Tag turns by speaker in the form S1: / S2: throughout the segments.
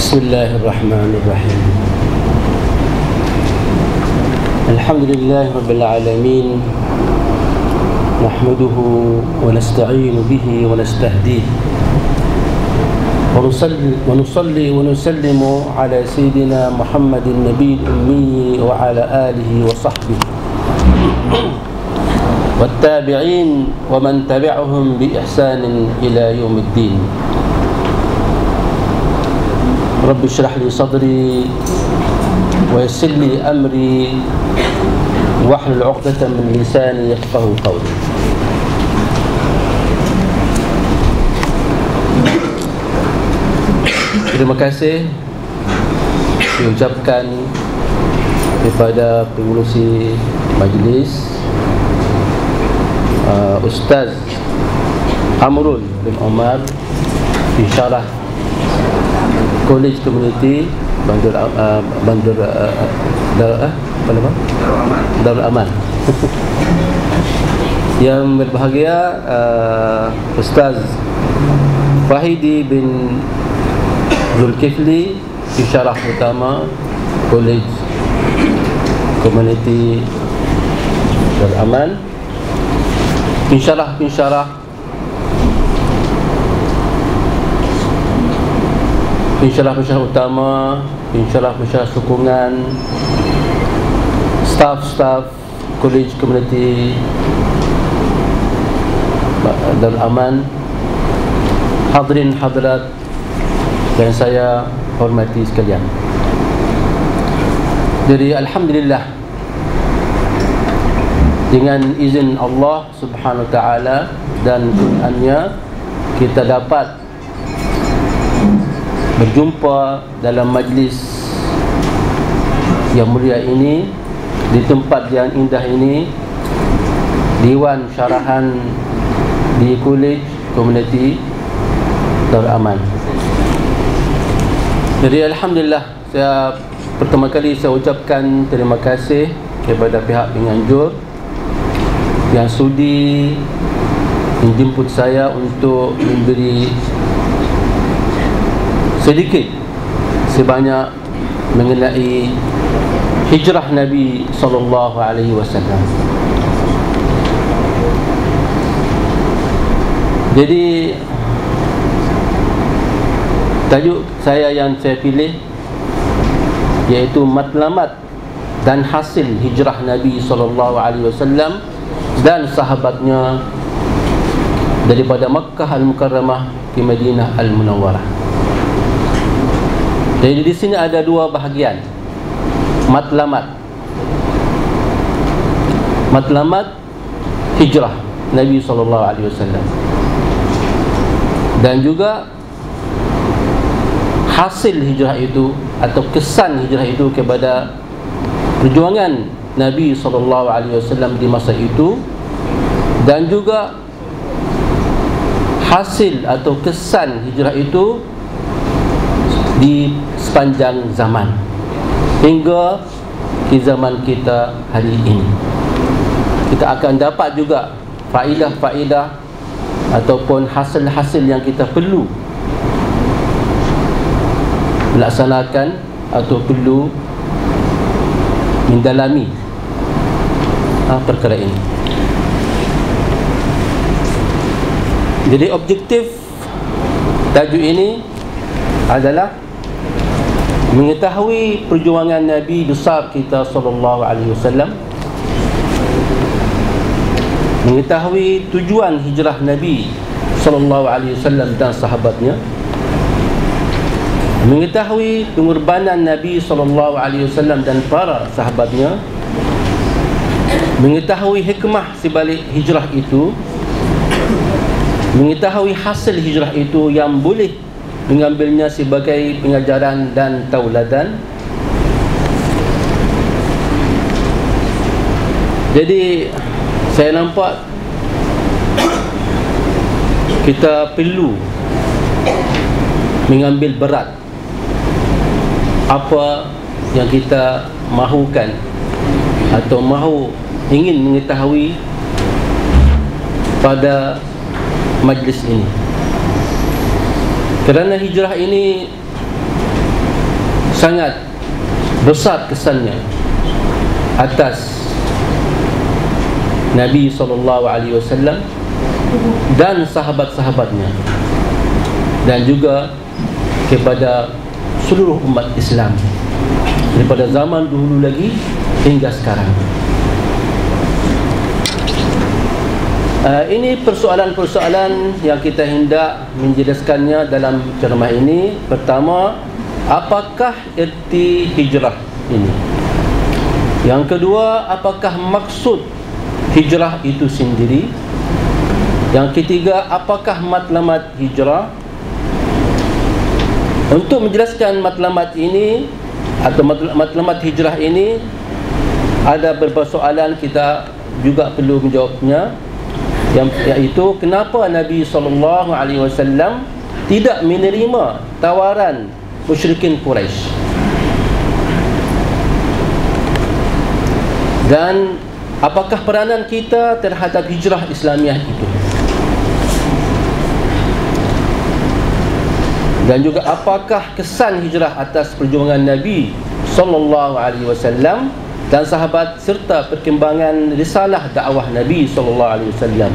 S1: Bismillahirrahmanirrahim. Alhamdulillahi rabbil alamin. Nahmaduhu wa nasta'inu bihi wa nastahdihi. Wa nusalli wa nusallimu ala sayyidina Muhammadin nabiyil ummi wa ala alihi wa sahbihi wattabi'in wa man tabi'ahum bi ihsanin ila yaumiddin. Rabbi syrah li sadri wa yassir li amri wahlul 'uqdatam min lisani yafqahu qawli. Terima kasih diucapkan kepada pengurusi majlis Ustaz Amrul bin Omar, pensyarah College Community Darul Aman. Yang berbahagia Ustaz Fahidi bin Zulkifli, pensyarah utama College Community Darul Aman. Pensyarah utama, pensyarah sokongan, staff College Community Darul Aman, hadirin hadirat yang saya hormati sekalian. Jadi alhamdulillah, dengan izin Allah Subhanahu wa taala dan Qur'annya, kita dapat berjumpa dalam majlis yang mulia ini, di tempat yang indah ini, Diwan Syarahan di College Community Darul Aman. Jadi alhamdulillah, pertama kali saya ucapkan terima kasih kepada pihak penganjur yang sudi menjemput saya untuk memberi sedikit sebanyak mengenai hijrah Nabi sallallahu alaihi wasallam. Jadi tajuk saya yang saya pilih iaitu matlamat dan hasil hijrah Nabi sallallahu alaihi wasallam dan sahabatnya daripada Makkah Al-Mukarramah ke Madinah Al-Munawwarah. Jadi di sini ada dua bahagian. Matlamat hijrah Nabi sallallahu alaihi wasallam, dan juga hasil hijrah itu atau kesan hijrah itu kepada perjuangan Nabi sallallahu alaihi wasallam di masa itu, dan juga hasil atau kesan hijrah itu di sepanjang zaman hingga ke zaman kita hari ini. Kita akan dapat juga faedah-faedah ataupun hasil-hasil yang kita perlu melaksanakan atau perlu mendalami perkara ini. Jadi objektif tajuk ini adalah mengetahui perjuangan Nabi besar kita sallallahu alaihi wasallam, mengetahui tujuan hijrah Nabi sallallahu alaihi wasallam dan sahabatnya, mengetahui pengorbanan Nabi sallallahu alaihi wasallam dan para sahabatnya, mengetahui hikmah sebalik hijrah itu, mengetahui hasil hijrah itu yang boleh mengambilnya sebagai pengajaran dan tauladan. Jadi saya nampak kita perlu mengambil berat apa yang kita mahukan atau ingin mengetahui pada majlis ini. Kerana hijrah ini sangat besar kesannya atas Nabi SAW dan sahabat-sahabatnya, dan juga kepada seluruh umat Islam daripada zaman dulu lagi hingga sekarang. Ini persoalan-persoalan yang kita hendak menjelaskannya dalam ceramah ini. Pertama, apakah erti hijrah ini? Yang kedua, apakah maksud hijrah itu sendiri? Yang ketiga, apakah matlamat hijrah? Untuk menjelaskan matlamat ini atau matlamat hijrah ini, ada beberapa soalan kita juga perlu menjawabnya, iaitu kenapa Nabi SAW tidak menerima tawaran musyrikin Quraisy, dan apakah peranan kita terhadap hijrah Islamiah itu, dan juga apakah kesan hijrah atas perjuangan Nabi SAW dan sahabat serta perkembangan risalah dakwah Nabi SAW.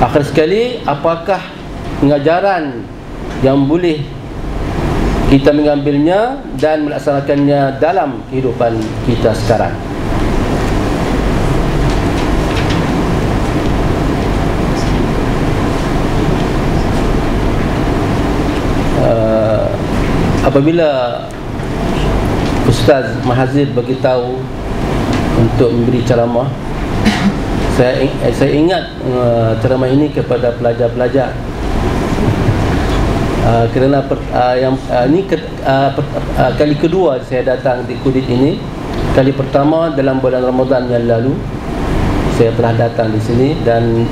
S1: Akhir sekali, apakah pengajaran yang boleh kita mengambilnya dan melaksanakannya dalam kehidupan kita sekarang? Apabila Ustaz Mahazir beritahu untuk memberi ceramah, saya ingat ceramah ini kepada pelajar-pelajar, kerana kali kedua saya datang di Kudit ini. Kali pertama dalam bulan Ramadan yang lalu saya telah datang di sini, dan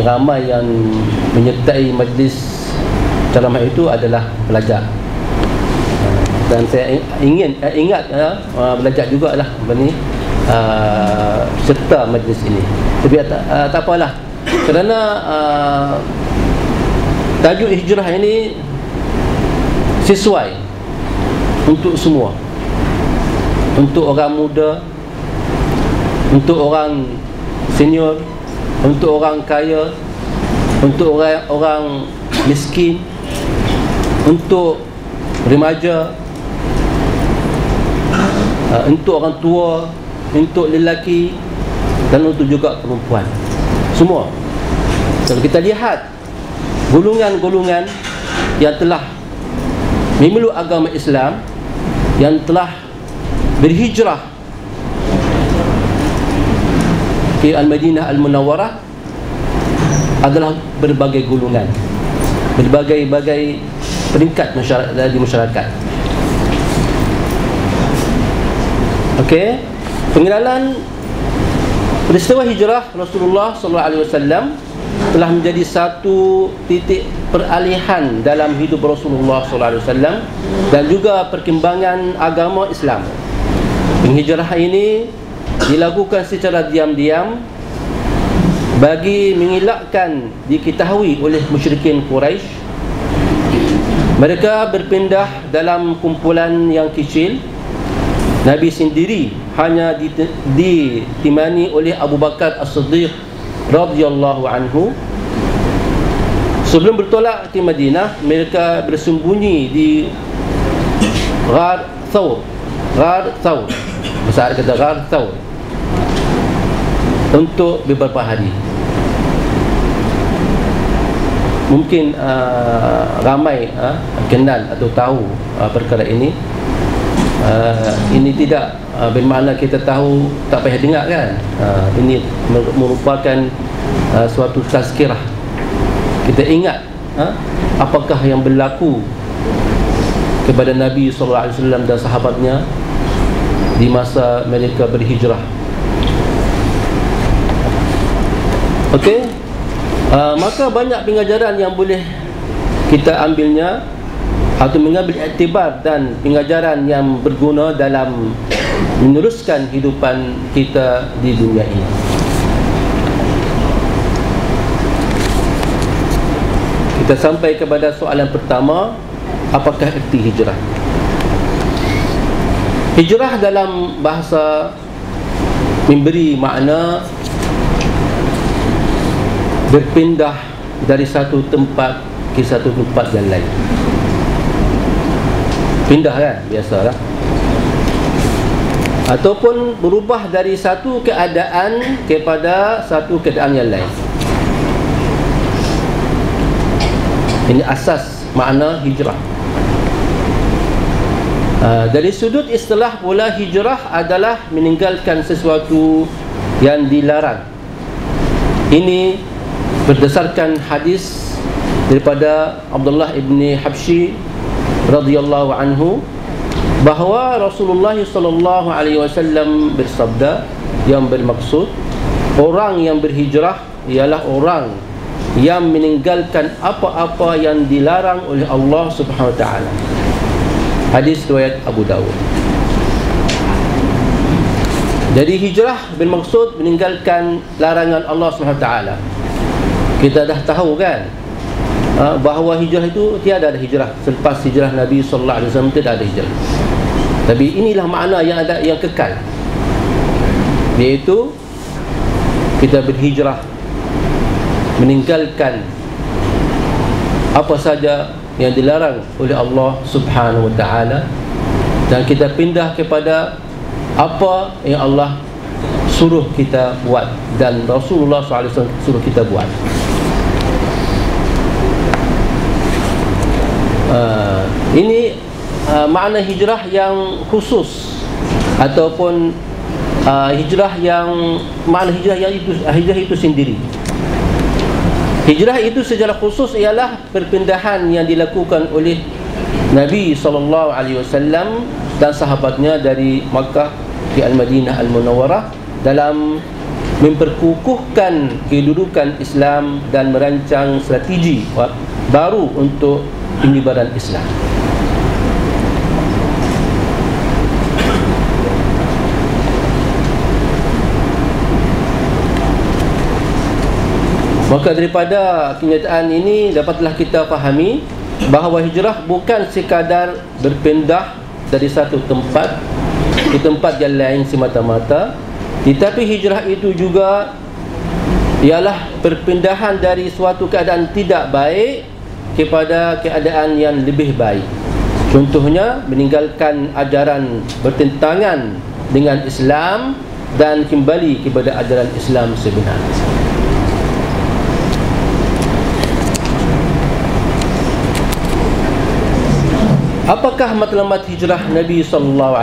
S1: ramai yang menyertai majlis ceramah itu adalah pelajar, dan saya ingat belajar juga lah serta majlis ini. Tapi tak apalah, kerana tajuk hijrah ini sesuai untuk semua, untuk orang muda, untuk orang senior, untuk orang kaya, untuk orang miskin, untuk remaja, untuk orang tua, untuk lelaki, dan untuk juga perempuan. Semua. Kalau kita lihat golongan-golongan yang telah memeluk agama Islam, yang telah berhijrah ke Al-Madinah Al-Munawwarah, adalah berbagai golongan, berbagai peringkat di masyarakat. Okey, pengenalan peristiwa hijrah Rasulullah SAW telah menjadi satu titik peralihan dalam hidup Rasulullah SAW dan juga perkembangan agama Islam. Penghijrahan ini dilakukan secara diam-diam bagi mengelakkan diketahui oleh musyrikin Quraisy. Mereka berpindah dalam kumpulan yang kecil. Nabi sendiri hanya ditemani oleh Abu Bakar As-Siddiq radhiyallahu anhu. Sebelum bertolak ke Madinah, mereka bersembunyi di Ghar Thawr. Bahasa Arab kata Ghar Thawr, untuk beberapa hari. Mungkin ramai kenal atau tahu perkara ini. Ini tidak bermakna kita tahu tak payah dengar, kan? Ini merupakan suatu tazkirah. Kita ingat apakah yang berlaku kepada Nabi SAW dan sahabatnya di masa mereka berhijrah. Okey, maka banyak pengajaran yang boleh kita ambilnya atau mengambil iktibar dan pengajaran yang berguna dalam meneruskan kehidupan kita di dunia ini. Kita sampai kepada soalan pertama, Apakah erti hijrah? Hijrah dalam bahasa memberi makna berpindah dari satu tempat ke satu tempat yang lain. Pindah kan, biasalah. Ataupun berubah dari satu keadaan kepada satu keadaan yang lain. Ini asas makna hijrah. Dari sudut istilah pula, hijrah adalah meninggalkan sesuatu yang dilarang. Ini berdasarkan hadis daripada Abdullah ibni Habsyi radhiyallahu anhu, bahawa Rasulullah sallallahu alaihi wasallam bersabda, yang bermaksud orang yang berhijrah ialah orang yang meninggalkan apa-apa yang dilarang oleh Allah Subhanahu wa taala. Hadis riwayat Abu Dawud. Jadi hijrah bermaksud meninggalkan larangan Allah Subhanahu wa taala. Kita dah tahu kan, bahawa hijrah itu tiada ada hijrah selepas hijrah Nabi sallallahu alaihi wasallam, tidak ada hijrah. Tapi inilah makna yang ada, yang kekal, iaitu kita berhijrah, meninggalkan apa saja yang dilarang oleh Allah Subhanahu wa taala, dan kita pindah kepada apa yang Allah suruh kita buat dan Rasulullah SAW suruh kita buat. Ini makna hijrah yang khusus, ataupun hijrah yang makna hijrah itu sendiri. Hijrah itu secara khusus ialah perpindahan yang dilakukan oleh Nabi SAW dan sahabatnya dari Makkah ke Al-Madinah Al-Munawwarah dalam memperkukuhkan kedudukan Islam dan merancang strategi baru untuk penyebaran Islam. Maka daripada kenyataan ini dapatlah kita fahami bahawa hijrah bukan sekadar berpindah dari satu tempat ke tempat yang lain semata-mata, tetapi hijrah itu juga ialah perpindahan dari suatu keadaan tidak baik kepada keadaan yang lebih baik. Contohnya meninggalkan ajaran bertentangan dengan Islam dan kembali kepada ajaran Islam sebenarnya. Apakah matlamat hijrah Nabi SAW?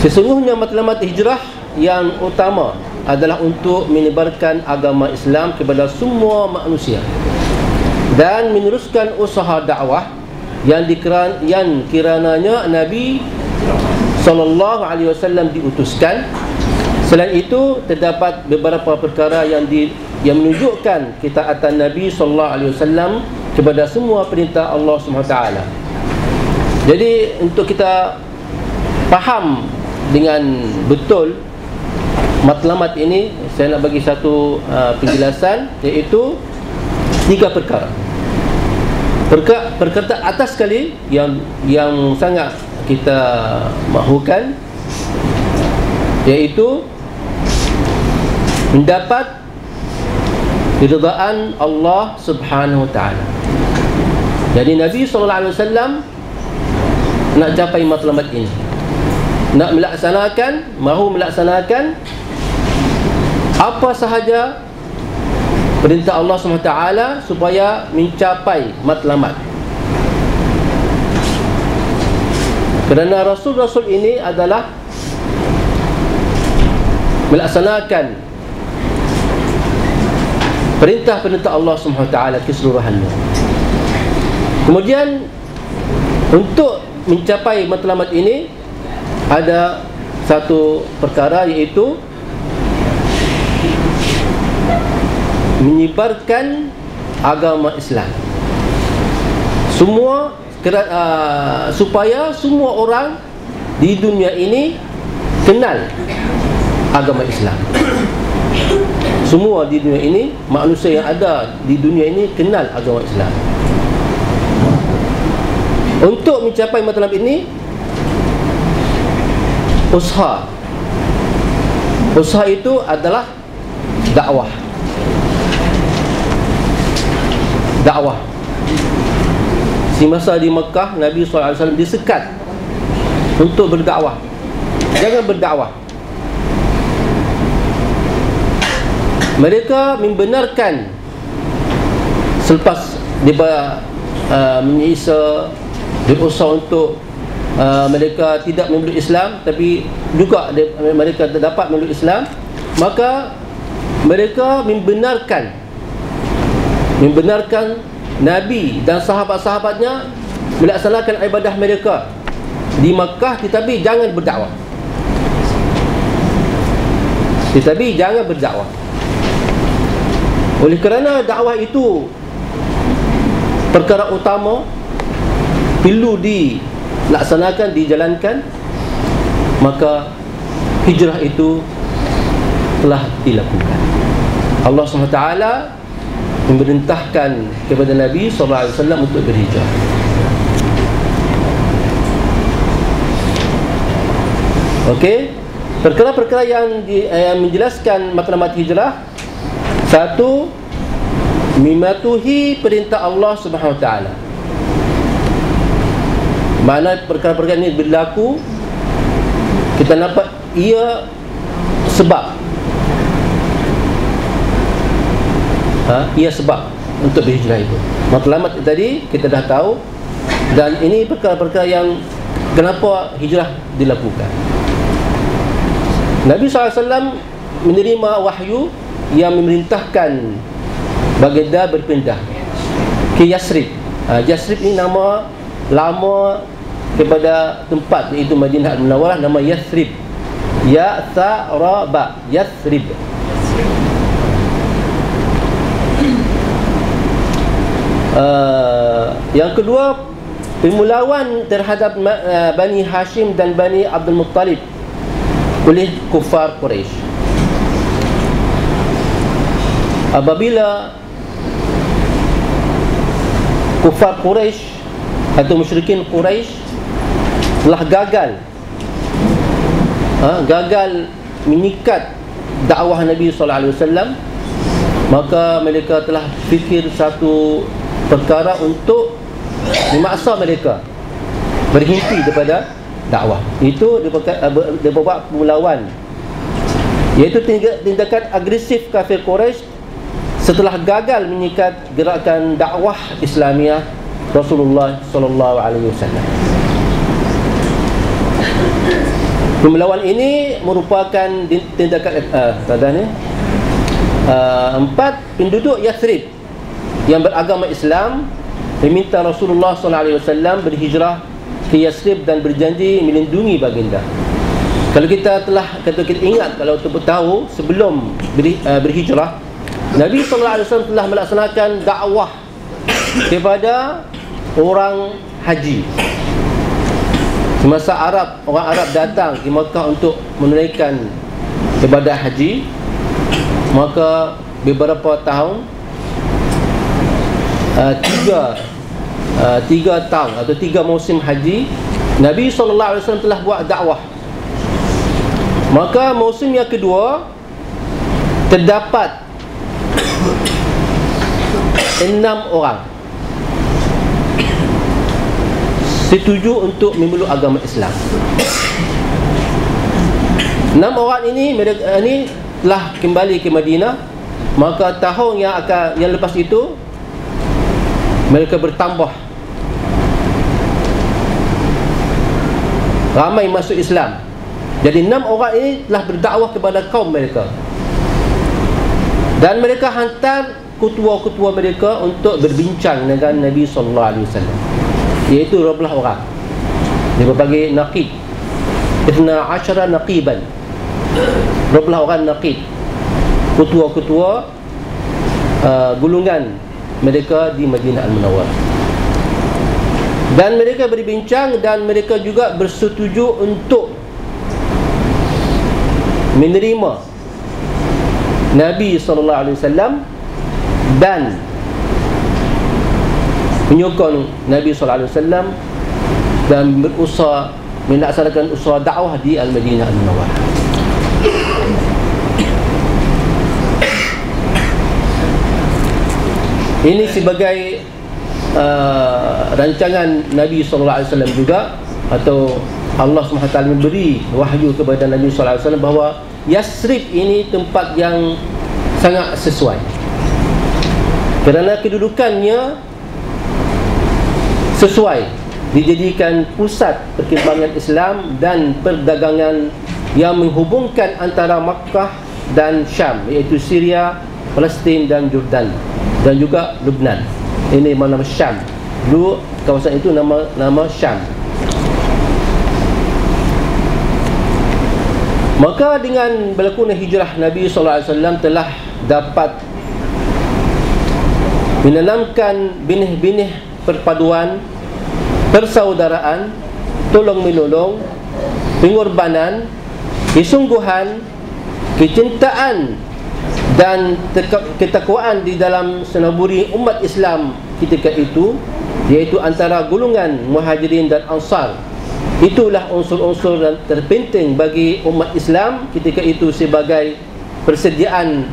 S1: Sesungguhnya matlamat hijrah yang utama adalah untuk menyebarkan agama Islam kepada semua manusia dan meneruskan usaha dakwah yang kirananya Nabi SAW diutuskan. Selain itu, terdapat beberapa perkara yang menunjukkan ketaatan Nabi SAW kepada semua perintah Allah SWT. Jadi untuk kita faham dengan betul matlamat ini, saya nak bagi satu penjelasan, iaitu 3 perkara. Perkara atas sekali yang sangat kita mahukan, iaitu mendapat keridaan Allah Subhanahu wa taala. Jadi Nabi SAW nak capai matlamat ini, nak mahu melaksanakan apa sahaja perintah Allah SWT supaya mencapai matlamat. Kerana Rasul-Rasul ini adalah melaksanakan perintah-perintah Allah SWT keseluruhannya. Kemudian untuk mencapai matlamat ini ada satu perkara, iaitu menyebarkan agama Islam supaya semua orang di dunia ini kenal agama Islam. semua di dunia ini, manusia yang ada di dunia ini kenal agama Islam. Untuk mencapai matlab ini, usaha itu adalah dakwah. Semasa di Mekah, Nabi SAW disekat untuk berdakwah. Jangan berdakwah. Mereka membenarkan selepas dia menyisa, berusaha untuk mereka tidak memeluk Islam, tapi juga mereka dapat memeluk Islam, maka mereka membenarkan Nabi dan sahabat-sahabatnya melaksanakan ibadah mereka di Makkah, tetapi jangan berdakwah. Oleh kerana dakwah itu perkara utama, perlu dilaksanakan, dijalankan, maka hijrah itu telah dilakukan. Allah SWT memerintahkan kepada Nabi SAW untuk berhijrah. Okey, perkara-perkara yang menjelaskan matlamat hijrah. Satu, mematuhi perintah Allah Subhanahu Wa Taala. Mana perkara-perkara ini berlaku, kita nampak ia sebab. Ia sebab untuk berhijrah itu. Matlamat tadi kita dah tahu, dan ini perkara-perkara yang kenapa hijrah dilakukan. Nabi SAW menerima wahyu yang memerintahkan baginda berpindah ke Yathrib. Yathrib ini nama lama kepada tempat, iaitu Madinah Al-Munawwarah, nama Yathrib. Ya-tha-ra-ba, Yathrib. Yang kedua, pemulawan terhadap Bani Hashim dan Bani Abdul Muttalib oleh kufar Quraisy. Apabila kufar Quraisy atau musyrikin Quraisy telah gagal menyikat dakwah Nabi SAW, maka mereka telah fikir satu perkara untuk memaksa mereka berhenti daripada dakwah. Itu dia buat pemulawan, iaitu tindakan agresif kafir Quraisy setelah gagal menyikat gerakan dakwah Islamiah Rasulullah SAW. Pemulawan ini merupakan tindakan empat penduduk Yathrib yang beragama Islam meminta Rasulullah SAW berhijrah ke Yathrib dan berjanji melindungi baginda. Kalau kita ingat, kalau tahu sebelum berhijrah, Nabi SAW telah melaksanakan dakwah kepada orang haji. Semasa orang Arab datang ke Makkah untuk menunaikan ibadah haji, maka beberapa tahun, tiga tahun atau 3 musim haji, Nabi SAW telah buat dakwah. Maka musim yang kedua terdapat 6 orang setuju untuk memeluk agama Islam. 6 orang ini telah kembali ke Madinah. Maka tahun yang lepas itu mereka bertambah, ramai masuk Islam. Jadi 6 orang ini telah berdakwah kepada kaum mereka, dan mereka hantar ketua-ketua mereka untuk berbincang dengan Nabi SAW, iaitu 12 orang. Dia berbagai naqib, 12 naqiban, 12 orang naqib, ketua-ketua gulungan mereka di Madinah Al-Munawwarah. Dan mereka berbincang, dan mereka juga bersetuju untuk menerima Nabi SAW dan menyokong Nabi SAW dan berusaha melaksanakan usaha dakwah di Al-Madinah Al-Munawwarah. Ini sebagai rancangan Nabi SAW juga, atau Allah SWT memberi wahyu kepada Nabi SAW bahawa Yasrib ini tempat yang sangat sesuai kerana kedudukannya sesuai dijadikan pusat perkembangan Islam dan perdagangan yang menghubungkan antara Makkah dan Syam, iaitu Syria, Palestin dan Jordan, dan juga Lebanon. Ini nama Syam. Dulu kawasan itu nama Syam. Maka dengan berlakunya hijrah, Nabi SAW telah dapat menanamkan benih-benih perpaduan, persaudaraan, tolong-menolong, pengorbanan, kesungguhan, kecintaan dan ketakwaan di dalam senaburi umat Islam ketika itu, iaitu antara golongan Muhajirin dan Ansar. Itulah unsur-unsur yang terpenting bagi umat Islam ketika itu sebagai persediaan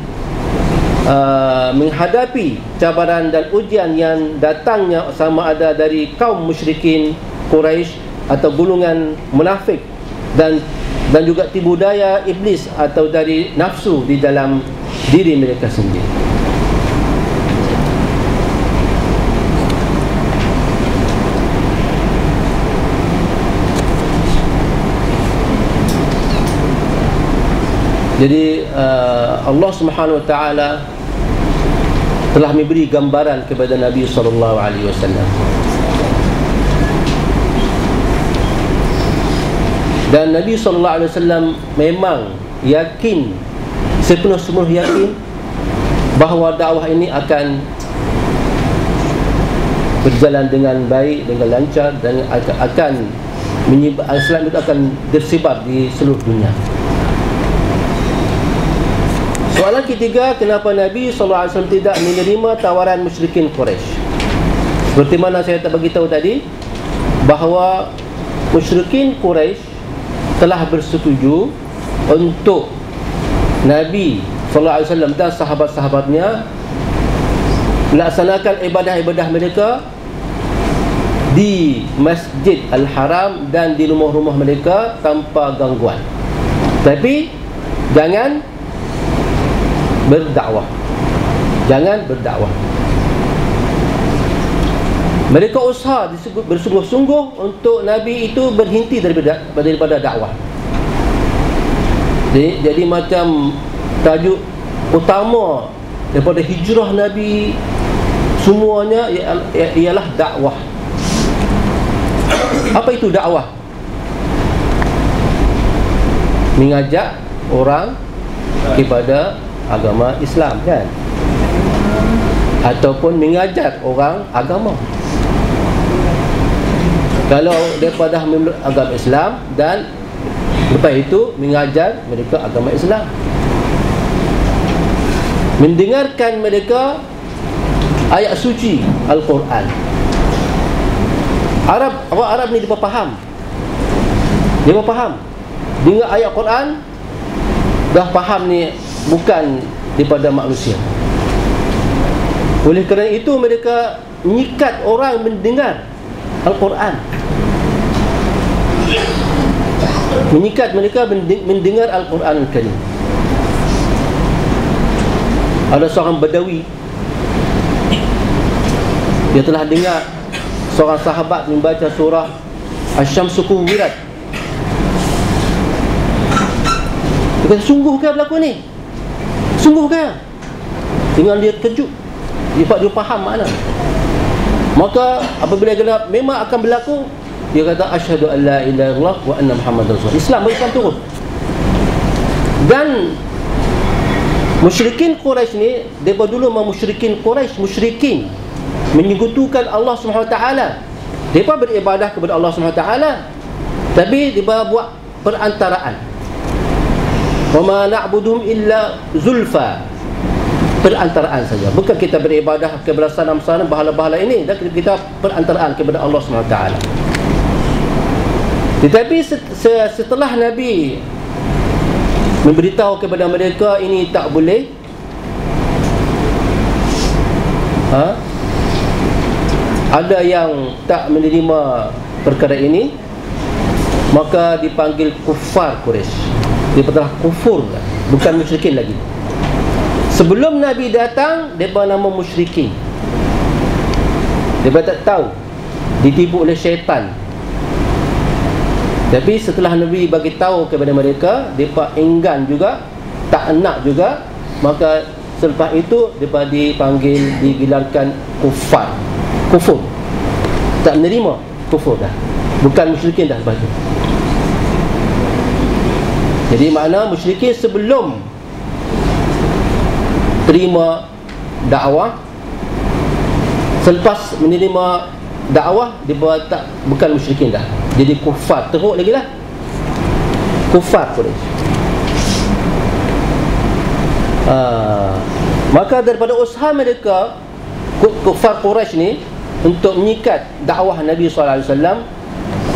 S1: menghadapi cabaran dan ujian yang datangnya sama ada dari kaum musyrikin Quraisy atau golongan munafik, dan juga tipu daya iblis atau dari nafsu di dalam diri mereka sendiri. Jadi Allah Subhanahu Wa Taala telah memberi gambaran kepada Nabi sallallahu alaihi wasallam, dan Nabi sallallahu alaihi wasallam memang yakin, sepenuh-sepenuh yakin bahawa dakwah ini akan berjalan dengan baik, dengan lancar, dan akan Islam itu akan tersebar di seluruh dunia. Soalan ketiga, kenapa Nabi SAW tidak menerima tawaran musyrikin Quraisy? Seperti mana saya tak beritahu tadi, bahawa musyrikin Quraisy telah bersetuju untuk Nabi SAW dan sahabat-sahabatnya melaksanakan ibadah-ibadah mereka di Masjid Al-Haram dan di rumah-rumah mereka tanpa gangguan. Tapi jangan berdakwah. Jangan berdakwah. Mereka usaha bersungguh-sungguh untuk Nabi itu berhenti daripada dakwah. Jadi macam tajuk utama daripada hijrah Nabi semuanya ialah dakwah. Apa itu dakwah? Mengajak orang kepada agama Islam, kan? Ataupun mengajar orang agama. Kalau daripada memeluk agama Islam, dan lepas itu mengajar mereka agama Islam, mendengarkan mereka ayat suci Al-Quran. Orang Arab ni dia faham. Dia faham. Dengar ayat Quran, dah faham ni bukan daripada manusia. Oleh kerana itu mereka menyikat orang mendengar Al-Quran, menyikat mereka mendengar Al-Quran Al-Karim. Ada seorang Badawi, dia telah dengar seorang sahabat membaca surah Asy-Syamsu Kuwirat. Dia kata, sungguh ke berlaku ni? Sungguh ke? Dengan dia terkejut, dia faham makna. Maka apabila dia memang akan berlaku, dia kata asyhadu an la ilaha illallah wa anna muhammadar rasulullah. Islam berikan turun. Dan musyrikin Quraisy ni, daripada dulu memang musyrikin Quraisy, musyrikin menyekutukan Allah SWT. Mereka beribadah kepada Allah SWT, tapi mereka buat perantaraan. Wa ma na'buduhum illa zulfa, perantaraan saja. Bukan kita beribadah kepada sanam-sanam, bahala-bahala ini, dan kita perantaraan kepada Allah SWT. Tetapi setelah Nabi memberitahu kepada mereka ini tak boleh, ada yang tak menerima perkara ini, maka dipanggil kufar Quraisy. Dia telah kufur, bukan musyrikin lagi. Sebelum Nabi datang, mereka nama musyrikin. Mereka tak tahu, ditipu oleh syaitan. Tapi setelah Nabi bagi tahu kepada mereka, mereka enggan juga, tak nak juga, maka selepas itu mereka dipanggil, digelarkan kufar, kufur. Tak menerima, kufur dah, bukan musyrikin dah lepas itu. Jadi makna musyrikin sebelum terima dakwah, selepas menerima dakwah, dia tak, bukan musyrikin dah, jadi kufar, teruk lagi lah, kufar Quraisy. Maka daripada usaha mereka, kufar Quraisy ni, untuk menyikat dakwah Nabi SAW,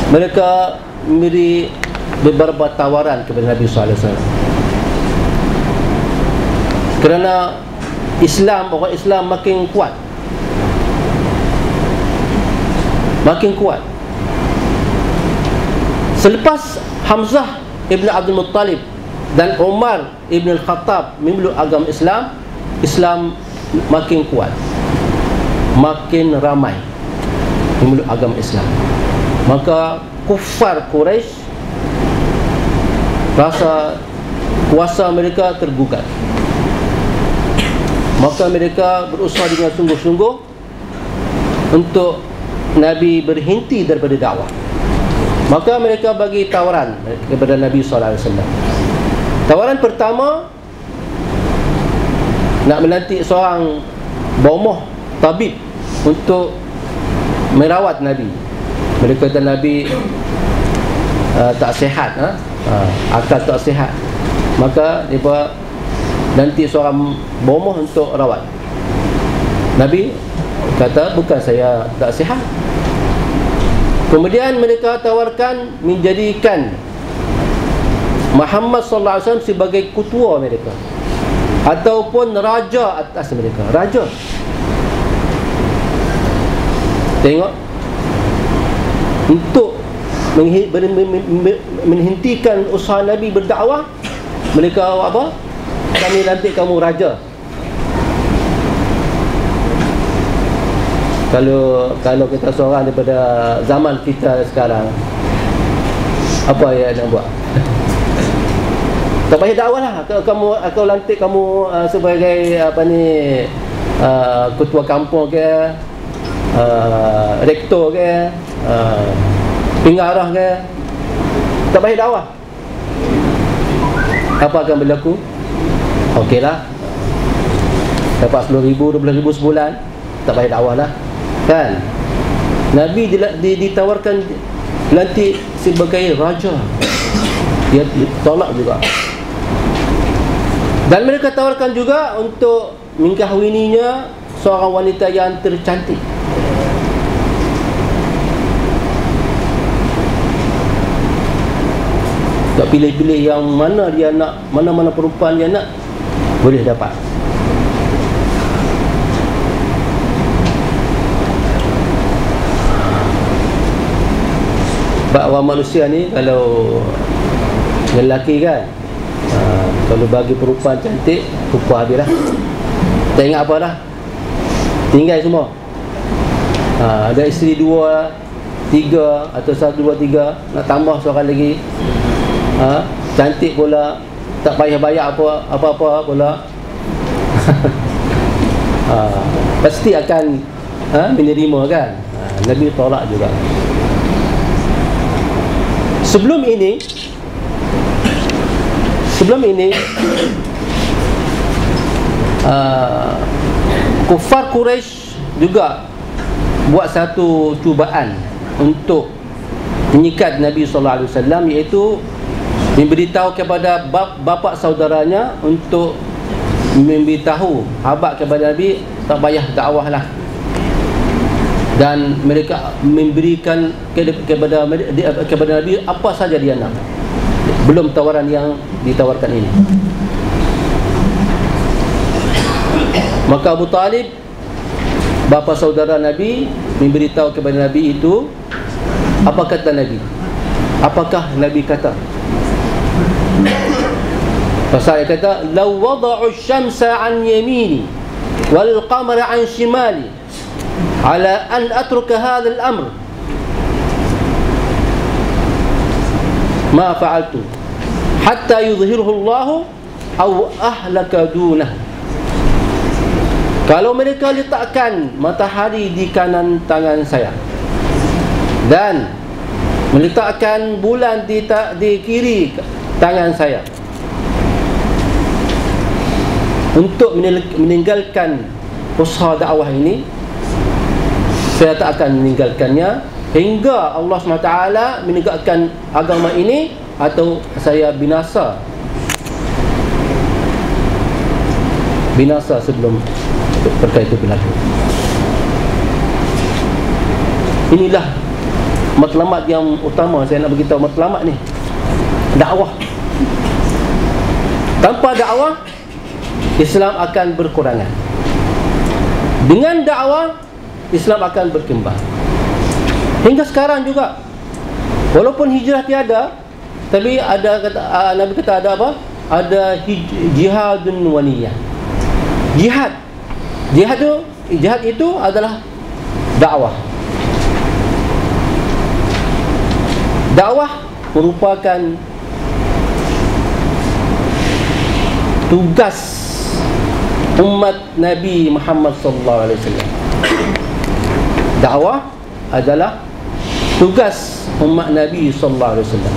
S1: mereka memberi beberapa tawaran kepada Nabi SAW. Kerana Islam, orang Islam makin kuat, makin kuat. Selepas Hamzah ibn Abdul Muttalib dan Umar ibn Al-Khattab memeluk agama Islam, Islam makin kuat, makin ramai memeluk agama Islam. Maka kufar Quraisy rasa kuasa mereka tergugat. Maka mereka berusaha dengan sungguh-sungguh untuk Nabi berhenti daripada dakwah. Maka mereka bagi tawaran kepada Nabi SAW. Tawaran pertama, nak melantik seorang bomoh tabib untuk merawat Nabi. Mereka kata Nabi tak sihat, akal tak sihat. Maka mereka nanti seorang bomoh untuk rawat. Nabi kata, bukan, saya tak sihat. Kemudian mereka tawarkan menjadikan Muhammad SAW sebagai ketua mereka, ataupun raja atas mereka. Raja. Tengok, untuk menghentikan usaha Nabi berdakwah, mereka apa? Kami lantik kamu raja. Kalau kita seorang daripada zaman kita sekarang, apa yang nak buat? Tak payah dakwah lah. Aku lantik kamu sebagai apa ni, ketua kampung ke, rektor ke, pengarah ke, tak payah dakwah. Apa akan berlaku? Okeylah, dapat 10,000, 12,000 sebulan, tak payah dakwah lah, kan? Nabi ditawarkan lantik sebagai raja, dia tolak juga. Dan mereka tawarkan juga untuk mengkahwininya seorang wanita yang tercantik. Tak pilih-pilih yang mana dia nak, mana-mana perempuan dia nak, boleh dapat. Sebab orang manusia ni, kalau lelaki kan, kalau bagi perempuan cantik, rupa habis lah, tak ingat apa dah, tinggal semua. Ada isteri 2, 3, atau 1, 2, 3, nak tambah seorang lagi, cantik pula, tak payah bayar apa-apa pula. Pasti akan menerima, kan? Nabi tolak juga. Sebelum ini kufar Quraisy juga buat satu cubaan untuk menyikat Nabi SAW, iaitu memberitahu kepada bapa saudaranya untuk memberitahu habaq kepada Nabi, tak payah dakwah lah. Dan mereka memberikan kepada Nabi apa saja dia nak, belum tawaran yang ditawarkan ini. Maka Abu Talib, bapa saudara Nabi, memberitahu kepada Nabi itu. Apa kata Nabi? Apakah Nabi kata? Pasal dia kata, "Law wada'u asy-syamsa 'an yamini wal qamara 'an shimali ala an atruka hadha al-amr ma fa'altu hatta yudhhirahu Allah aw ahlaka dunahu." Kalau mereka letakkan matahari di kanan tangan saya dan meletakkan bulan di kiri tangan saya untuk meninggalkan usaha dakwah ini, saya tak akan meninggalkannya hingga Allah SWT menegakkan agama ini atau saya binasa sebelum perkara itu berlaku. Inilah matlamat yang utama saya nak beritahu. Matlamat ni dakwah. Tanpa dakwah, Islam akan berkurangan. Dengan dakwah, Islam akan berkembang. Hingga sekarang juga, walaupun hijrah tiada, tapi ada Nabi kata ada apa? Ada jihadun wa niyah. Jihad itu adalah dakwah. Dakwah merupakan tugas umat Nabi Muhammad sallallahu alaihi wasallam. Dakwah adalah tugas umat Nabi sallallahu alaihi wasallam.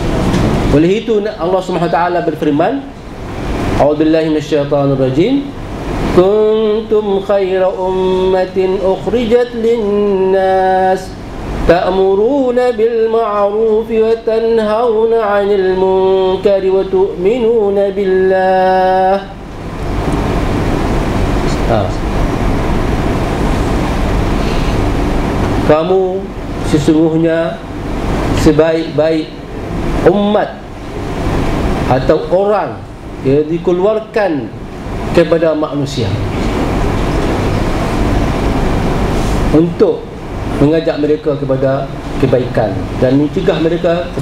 S1: Oleh itu Allah Subhanahu wa taala berfirman, A'udzubillahi minasyaitonir rajim, kuntum khaira ummatin ukhrijat lin-nas ta'muruna bil ma'ruf wa tanhauna 'anil munkari wa tu'minuna billah. Kamu sesungguhnya sebaik-baik umat atau orang yang dikeluarkan kepada manusia untuk mengajak mereka kepada kebaikan dan mencegah mereka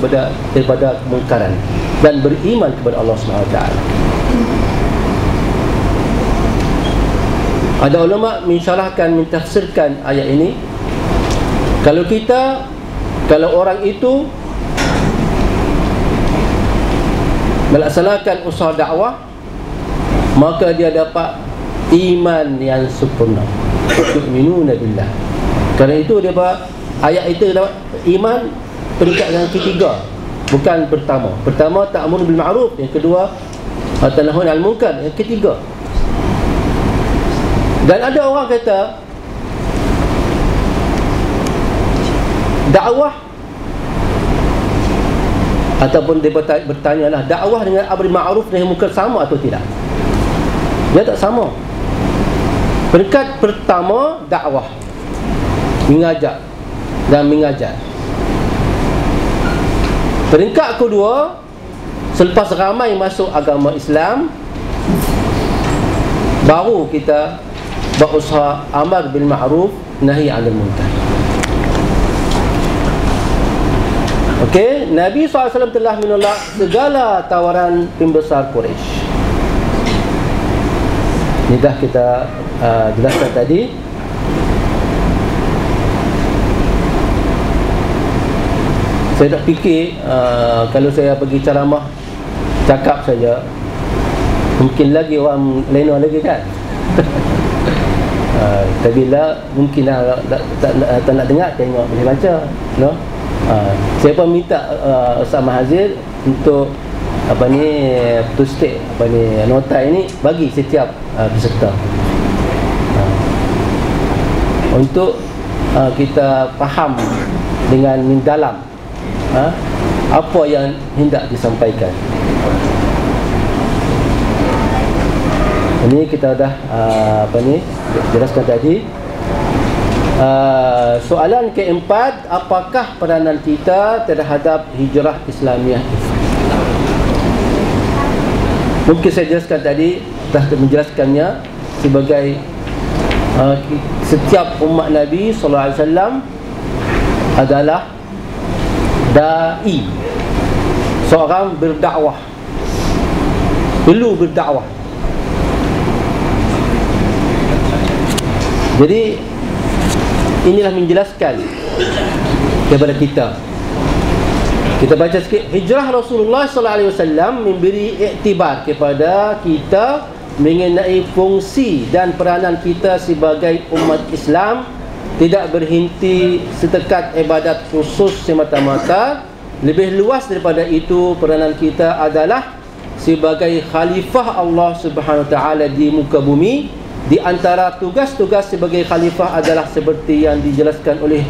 S1: daripada kemungkaran dan beriman kepada Allah SWT. Ada ulama mensyarahkan, mentafsirkan ayat ini. Kalau orang itu melaksanakan usaha dakwah, maka dia dapat iman yang sempurna. Tu'minuna billah. Kerana itu dia dapat, ayat itu dapat iman peringkat yang ketiga, bukan pertama. Pertama ta'muru bil ma'ruf, yang kedua tanhauna 'anil munkar, yang ketiga. Dan ada orang kata dakwah, ataupun dia bertanyalah, dakwah dengan amar ma'ruf nahi munkar sama atau tidak? Dia tak sama. Peringkat pertama dakwah, mengajak dan mengajar. Peringkat kedua, selepas ramai masuk agama Islam, baru kita berusaha amar bil ma'ruf nahi 'anil munkar. Okey, Nabi SAW telah menolak segala tawaran pembesar Quraisy. Ini dah kita jelaskan tadi. Saya tak fikir kalau saya pergi ceramah, cakap saja, mungkin lagi orang lena lagi kan. Tapi lah mungkin tak nak dengar, tengok boleh baca, no? Saya pun minta Ustaz Mahazir untuk nota ini bagi setiap peserta, untuk kita faham dengan mendalam apa yang hendak disampaikan. Ini kita dah jelaskan tadi. Soalan keempat, apakah peranan kita terhadap hijrah Islamiah itu? Mungkin saya jelaskan tadi, dah menjelaskannya sebagai setiap umat Nabi SAW adalah da'i, seorang berdakwah, perlu berdakwah. Jadi inilah menjelaskan kepada kita. Kita baca sikit. Hijrah Rasulullah SAW memberi iktibar kepada kita mengenai fungsi dan peranan kita sebagai umat Islam, tidak berhenti setekat ibadat khusus semata-mata. Lebih luas daripada itu, peranan kita adalah sebagai khalifah Allah Subhanahu Wa Taala di muka bumi. Di antara tugas-tugas sebagai khalifah adalah seperti yang dijelaskan oleh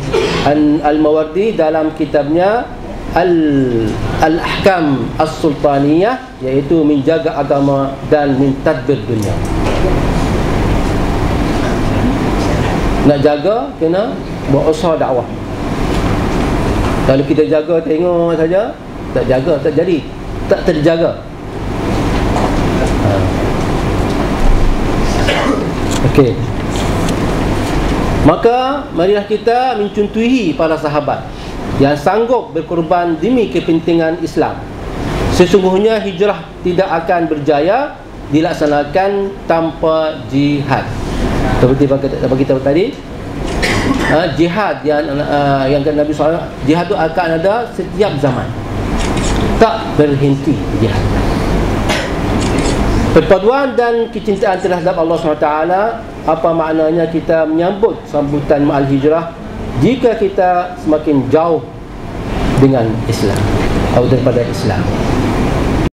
S1: Al-Mawardi dalam kitabnya Al-Ahkam As-Sultaniyah, iaitu menjaga agama dan mentadbir dunia. Nak jaga, kena buat usaha dakwah. Kalau kita jaga tengok saja, tak jaga, tak jadi, tak terjaga. Okey. Maka marilah kita mencontohi para sahabat yang sanggup berkorban demi kepentingan Islam. Sesungguhnya hijrah tidak akan berjaya dilaksanakan tanpa jihad. Seperti bagi tahu tadi, jihad yang Nabi SAW, jihad itu akan ada setiap zaman, tak berhenti jihad. Perpaduan dan kecintaan terhadap Allah SWT. Apa maknanya kita menyambut sambutan ma'al hijrah jika kita semakin jauh dengan Islam atau daripada Islam?